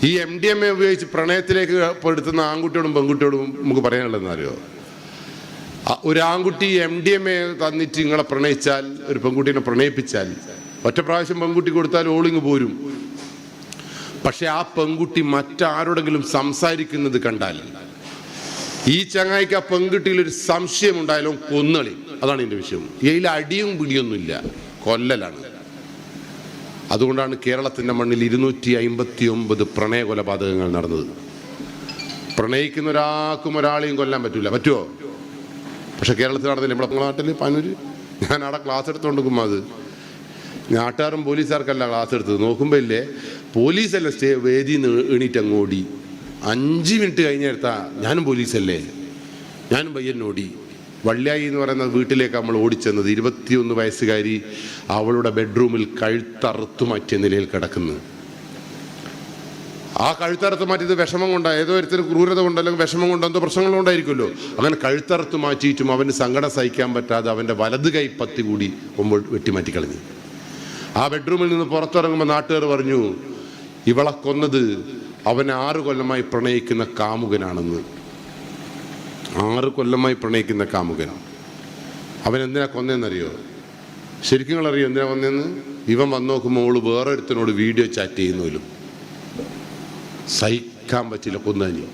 ഈ MDMA ഉപയോഗിച്ച് പ്രണയത്തിലേക്ക് പെടുത്തുന്ന ആൺകുട്ടിയോടും പെൺകുട്ടിയോടും നമുക്ക് പറയാനുള്ളതെന്ന് അറിയോ? ഒരു ആൺകുട്ടി MDMA തന്നിട്ട് നിങ്ങളെ പ്രണയിച്ചാൽ, ഒരു പെൺകുട്ടീനെ പ്രണയിപ്പിച്ചാൽ, ഒറ്റ പ്രാവശ്യം പെൺകുട്ടി കൊടുത്താൽ ഓളിങ് പോരും. പക്ഷെ ആ പെൺകുട്ടി മറ്റാരോടെങ്കിലും സംസാരിക്കുന്നത് കണ്ടാൽ ഈ ചങ്ങായിക്ക് ആ പെൺകുട്ടിയിൽ ഒരു സംശയം ഉണ്ടായാലും കൊന്നളി. അതാണ് എൻ്റെ വിഷയം. ഇതിൽ അടിയും പിടിയൊന്നുമില്ല, കൊല്ലലാണ്. അതുകൊണ്ടാണ് കേരളത്തിൻ്റെ മണ്ണിൽ 259 പ്രണയ കൊലപാതകങ്ങൾ നടന്നത്. പ്രണയിക്കുന്ന ഒരാൾക്കും ഒരാളെയും കൊല്ലാൻ പറ്റുമോ? പക്ഷെ കേരളത്തിൽ നടന്നില്ല. നമ്മുടെ നാട്ടിൽ പനൂര് ഞാൻ അവിടെ ക്ലാസ് എടുത്തുകൊണ്ടിരിക്കുമ്പോൾ അത് നാട്ടുകാരും പോലീസുകാർക്കല്ല ക്ലാസ് എടുത്തത്. നോക്കുമ്പോൾ ഇല്ലേ, പോലീസല്ല വേദിയിൽ നിന്ന് എണീറ്റ് അങ്ങോടി. 5 മിനിറ്റ് കഴിഞ്ഞെടുത്താ ഞാനും പോലീസല്ലേ, ഞാനും പയ്യനോടി. വള്ളിയായി എന്ന് പറയുന്ന വീട്ടിലേക്ക് നമ്മൾ ഓടിച്ചെന്നത്. 21 വയസ്സുകാരി അവളുടെ ബെഡ്റൂമിൽ കഴുത്തറുത്തു മാറ്റിയ നിലയിൽ കിടക്കുന്നു. ആ കഴുത്തറുത്ത് മാറ്റിയത് വിഷമം കൊണ്ടോ, ഏതോ ഒരുത്തിന് ക്രൂരത കൊണ്ടോ അല്ലെങ്കിൽ വിഷമം കൊണ്ടോ എന്തോ പ്രശ്നങ്ങളുണ്ടായിരിക്കുമല്ലോ. അങ്ങനെ കഴുത്തറുത്ത് മാറ്റിയിട്ടും അവന് സങ്കടം സഹിക്കാൻ പറ്റാതെ അവൻ്റെ വലത് കൈ പത്തി കൂടി മുമ്പ് വെട്ടിമാറ്റിക്കളഞ്ഞു. ആ ബെഡ്റൂമിൽ നിന്ന് പുറത്തിറങ്ങുമ്പോൾ നാട്ടുകാർ പറഞ്ഞു, ഇവളെ കൊന്നത് അവൻ 6 കൊല്ലമായി പ്രണയിക്കുന്ന കാമുകനാണെന്ന്. 6 കൊല്ലമായി പ്രണയിക്കുന്ന കാമുകൻ. അവൻ എന്തിനാ കൊന്നതെന്നറിയോ? ശരിക്കും നിങ്ങളറിയോ എന്തിനാ കൊന്നതെന്ന്? ഇവൻ വന്ന് നോക്കുമ്പോൾ അവള് വേറെ ഒരുത്തനോട് വീഡിയോ ചാറ്റ് ചെയ്യുന്നതിലും സഹിക്കാൻ പറ്റില്ല, കൊന്നു.